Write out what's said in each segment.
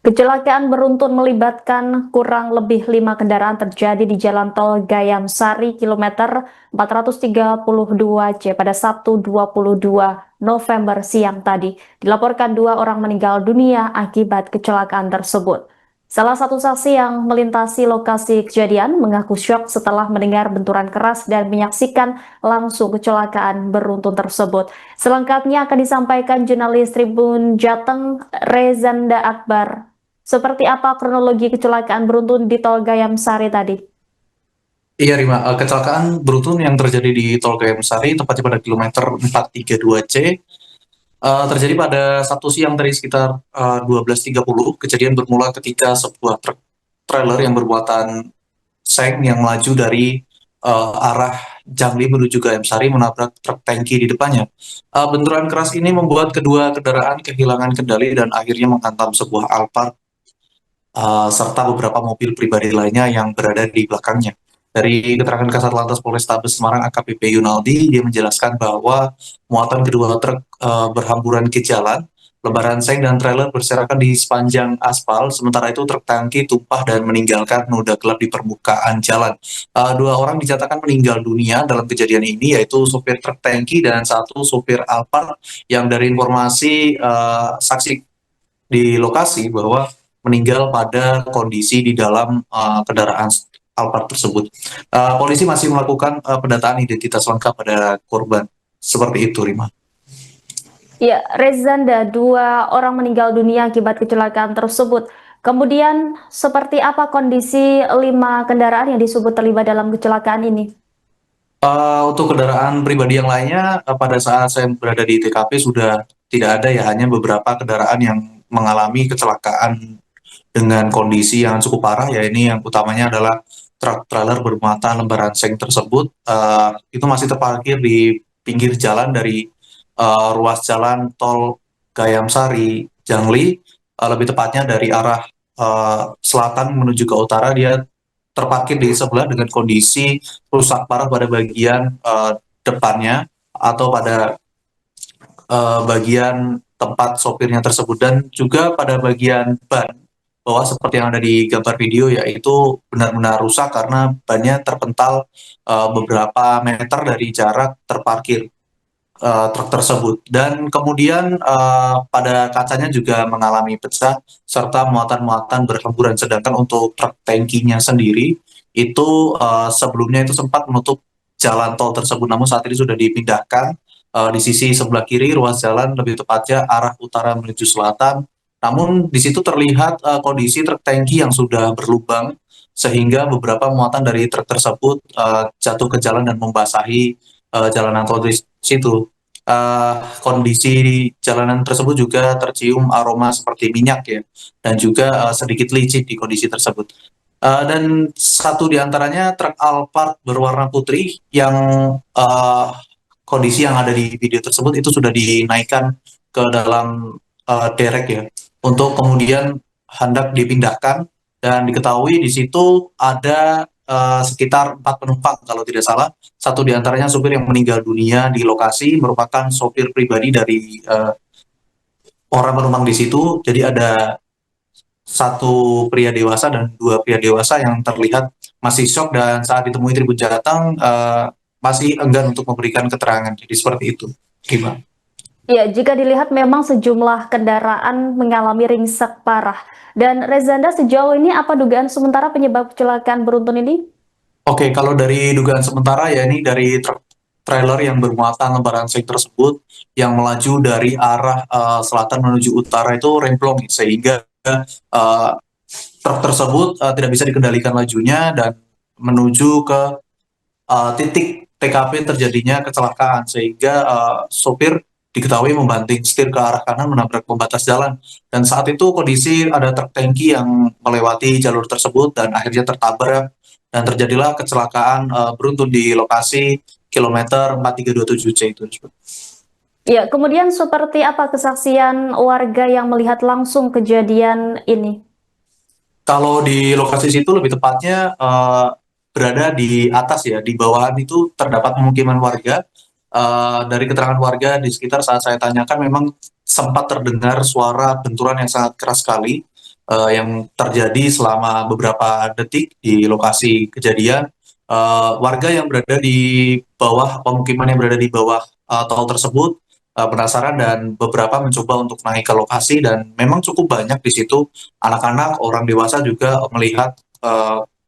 Kecelakaan beruntun melibatkan kurang lebih 5 kendaraan terjadi di Jalan Tol Gayam Sari kilometer 432C pada Sabtu 22 November siang tadi. Dilaporkan 2 orang meninggal dunia akibat kecelakaan tersebut. Salah satu saksi yang melintasi lokasi kejadian mengaku syok setelah mendengar benturan keras dan menyaksikan langsung kecelakaan beruntun tersebut. Selengkapnya akan disampaikan jurnalis Tribun Jateng Rezanda Akbar. Seperti apa kronologi kecelakaan beruntun di Tol Gayam Sari tadi? Iya Rima, kecelakaan beruntun yang terjadi di Tol Gayam Sari, tepatnya pada kilometer 432C, terjadi pada Sabtu siang tadi sekitar 12.30. Kejadian bermula ketika sebuah truk trailer yang bermuatan seng yang melaju dari arah Jambi menuju Gayam Sari menabrak truk tangki di depannya. Benturan keras ini membuat kedua kendaraan kehilangan kendali dan akhirnya menghantam sebuah Alphard serta beberapa mobil pribadi lainnya yang berada di belakangnya. Dari keterangan Kasat Lantas Polrestabes Semarang AKBP Yunaldi, dia menjelaskan bahwa muatan kedua truk berhamburan ke jalan, lebaran seng dan trailer berserakan di sepanjang aspal, sementara itu truk tangki tumpah dan meninggalkan noda gelap di permukaan jalan. 2 orang dinyatakan meninggal dunia dalam kejadian ini, yaitu sopir truk tangki dan satu sopir Alphard, yang dari informasi saksi di lokasi bahwa meninggal pada kondisi di dalam kendaraan Alphard tersebut. Polisi masih melakukan pendataan identitas lengkap pada korban. Seperti itu, Rima. Ya, Rezanda, 2 orang meninggal dunia akibat kecelakaan tersebut. Kemudian, seperti apa kondisi 5 kendaraan yang disebut terlibat dalam kecelakaan ini? Untuk kendaraan pribadi yang lainnya, pada saat saya berada di TKP sudah tidak ada, ya, hanya beberapa kendaraan yang mengalami kecelakaan dengan kondisi yang cukup parah, ya, ini yang utamanya adalah truk trailer bermuatan lembaran seng tersebut. Itu masih terparkir di pinggir jalan dari ruas jalan tol Gayam Sari Jangli, lebih tepatnya dari arah selatan menuju ke utara. Dia terparkir di sebelah dengan kondisi rusak parah pada bagian depannya atau pada bagian tempat sopirnya tersebut, dan juga pada bagian ban bawah seperti yang ada di gambar video, yaitu benar-benar rusak karena bannya terpental beberapa meter dari jarak terparkir truk tersebut, dan kemudian pada kacanya juga mengalami pecah serta muatan-muatan berhamburan. Sedangkan untuk truk tangkinya sendiri itu sebelumnya itu sempat menutup jalan tol tersebut, namun saat ini sudah dipindahkan di sisi sebelah kiri ruas jalan, lebih tepatnya arah utara menuju selatan. Namun di situ terlihat kondisi truk tangki yang sudah berlubang sehingga beberapa muatan dari truk tersebut jatuh ke jalan dan membasahi jalanan tol di situ. Kondisi di jalanan tersebut juga tercium aroma seperti minyak, ya, dan juga sedikit licin di kondisi tersebut. Dan satu di antaranya truk Alphard berwarna putih yang kondisi yang ada di video tersebut itu sudah dinaikkan ke dalam derek, ya, untuk kemudian hendak dipindahkan, dan diketahui di situ ada sekitar 4 penumpang kalau tidak salah. Satu di antaranya sopir yang meninggal dunia di lokasi merupakan sopir pribadi dari orang penumpang di situ. Jadi ada satu pria dewasa dan 2 pria dewasa yang terlihat masih shock, dan saat ditemui Tribun Jateng masih enggan untuk memberikan keterangan. Jadi seperti itu. Gimana? Ya, jika dilihat memang sejumlah kendaraan mengalami ringsek parah. Dan Rezanda, sejauh ini apa dugaan sementara penyebab kecelakaan beruntun ini? Oke, kalau dari dugaan sementara, ya, ini dari truk trailer yang bermuatan lembaran seng tersebut yang melaju dari arah selatan menuju utara itu remblong, sehingga uh, truk tersebut tidak bisa dikendalikan lajunya dan menuju ke titik TKP terjadinya kecelakaan, sehingga sopir diketahui membanting setir ke arah kanan menabrak pembatas jalan, dan saat itu kondisi ada truk tangki yang melewati jalur tersebut dan akhirnya tertabrak, dan terjadilah kecelakaan beruntun di lokasi kilometer 4327C itu. Ya, kemudian seperti apa kesaksian warga yang melihat langsung kejadian ini? Kalau di lokasi situ lebih tepatnya berada di atas, ya, di bawahan itu terdapat pemukiman warga. Dari keterangan warga di sekitar saat saya tanyakan memang sempat terdengar suara benturan yang sangat keras sekali. yang terjadi selama beberapa detik di lokasi kejadian. Warga yang berada di bawah, pemukiman yang berada di bawah tol tersebut penasaran dan beberapa mencoba untuk naik ke lokasi, dan memang cukup banyak di situ anak-anak, orang dewasa juga melihat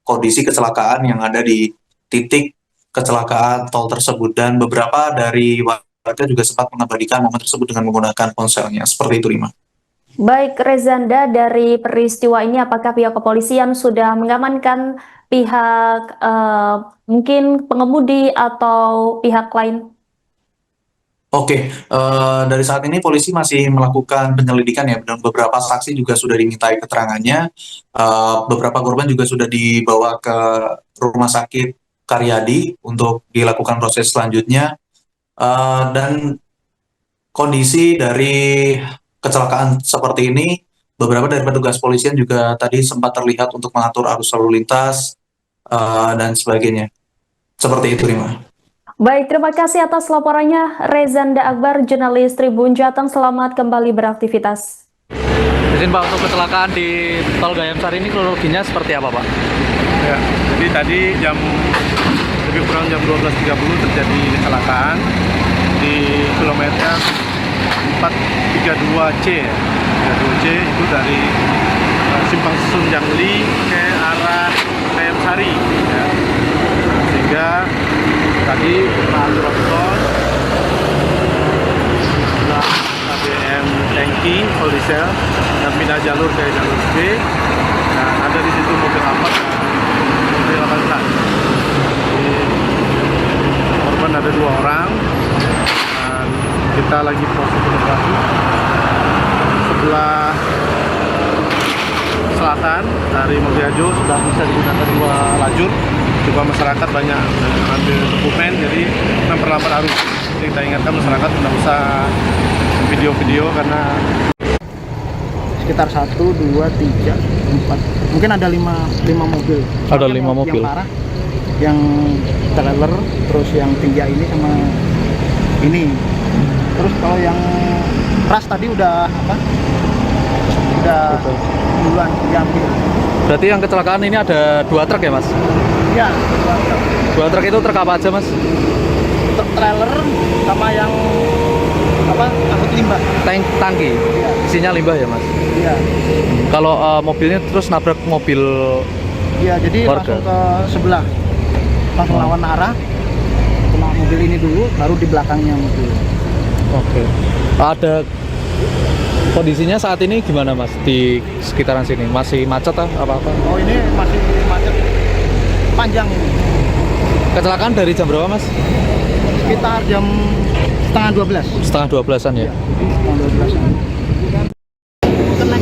kondisi kecelakaan yang ada di titik kecelakaan tol tersebut, dan beberapa dari warga juga sempat mengabadikan momen tersebut dengan menggunakan ponselnya. Seperti itu, Rima. Baik, Rezanda, dari peristiwa ini apakah pihak kepolisian sudah mengamankan pihak mungkin pengemudi atau pihak lain? Oke, dari saat ini polisi masih melakukan penyelidikan ya, dan beberapa saksi juga sudah dimintai keterangannya. Beberapa korban juga sudah dibawa ke rumah sakit Karyadi untuk dilakukan proses selanjutnya. Dan kondisi dari kecelakaan seperti ini, beberapa dari petugas polisian juga tadi sempat terlihat untuk mengatur arus lalu lintas dan sebagainya. Seperti itu, Rima. Baik, terima kasih atas laporannya Rezanda Akbar, jurnalis Tribun Jateng. Selamat kembali beraktivitas. Izin Pak, untuk kecelakaan di Tol Gayam Sari ini kronologinya seperti apa Pak? Ya, jadi tadi lebih kurang jam 12.30 terjadi kecelakaan di kilometer 432C ya. 432C itu dari Simpang Susun Jangli ke arah Gayam Sari ya. Sehingga tadi Pak Tronton KBM Tangki Polisel dan pindah jalur ke jalur B. Nah, ada di situ mobil Alphard dan mobil Avanza. Korban ada 2 orang dan kita lagi proses evakuasi. Sebelah selatan dari Mobiajo sudah bisa digunakan 2 lajur. Juga masyarakat banyak ambil dokumen, jadi memperlambat arus. Jadi kita ingatkan masyarakat tidak usah video-video karena sekitar 1, 2, 3, 4, mungkin ada 5 mobil. Ada 5 mobil. Yang parah, yang trailer, terus yang tinggi ini sama ini. Terus kalau yang ras tadi udah duluan diambil. Berarti yang kecelakaan ini ada 2 truk ya Mas? Ya, 2 truk itu truk apa aja Mas? truk trailer sama yang angkut limbah. Tangki? Iya. Isinya limbah ya Mas? Iya. Kalau mobilnya terus nabrak mobil Iya, jadi warga. langsung ke sebelah, langsung lawan arah, kena mobil ini dulu, baru di belakangnya mobil. Oke. Ada kondisinya saat ini gimana Mas di sekitaran sini? Masih macet apa-apa? Oh, ini masih macet panjang ini. Kecelakaan dari jam berapa Mas? Sekitar jam setengah 12. Setengah 12-an ya? Setengah 12-an. Kena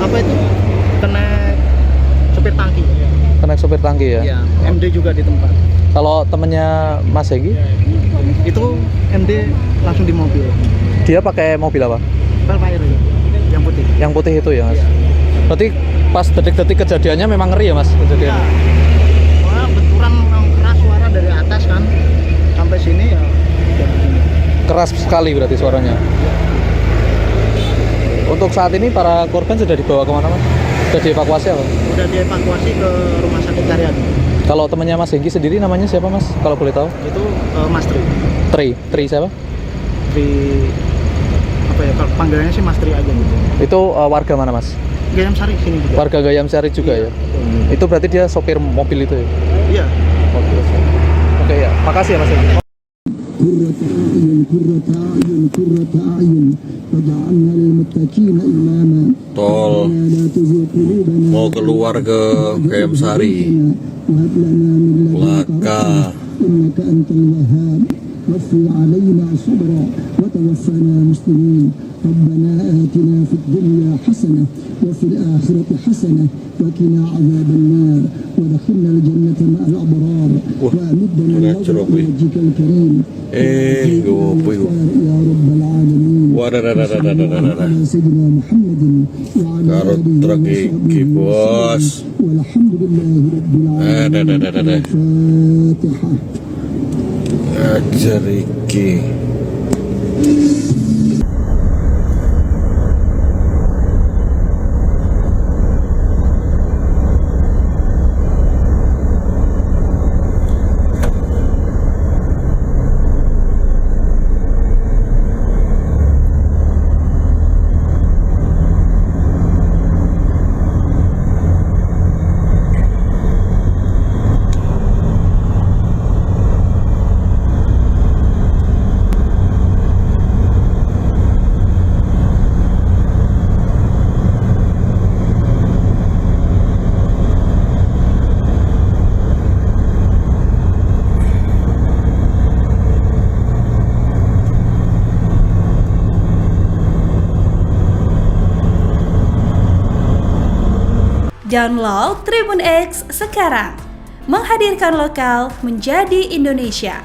apa itu? Kena sopir tangki. Kena sopir tangki ya? Iya. MD juga di tempat. Kalau temennya Mas Henggi? Itu MD langsung di mobil. Dia pakai mobil apa? Velfire ya, yang putih. Yang putih itu ya Mas? Iya. Berarti pas detik-detik kejadiannya memang ngeri ya Mas kejadian? Iya. Wah, benturan memang keras, suara dari atas kan sampai sini ya. Keras sekali berarti suaranya. Untuk saat ini para korban sudah dibawa kemana Mas? Sudah dievakuasi apa? Udah dievakuasi ke rumah sakit Karyadi. Kalau temannya Mas Henggi sendiri namanya siapa Mas? Kalau boleh tahu? Itu Mas Tri. Tri siapa? Tri apa ya? Kalau panggilannya sih Mas Tri aja gitu. Itu warga mana Mas? Gayam Sari sini juga. Warga Gayam Sari juga ya? Itu berarti dia sopir mobil itu ya? Iya. Oke ya, makasih ya Mas Henggi. Tol mau keluar ke Gayam Sari, Laka. وفر علينا صبرا وتوفنا مسلمين ربنا آتنا في الدنيا حسنة وفي الآخرة حسنة وقنا عذاب النار وادخلنا الجنة مع الأبرار وأمدنا بوجهك الكريم يا رب العالمين على سيدنا محمد وعلى آله وصحبه والحمد لله رب العالمين الفاتحة Ajar iki. Download Tribun X sekarang. Menghadirkan lokal menjadi Indonesia.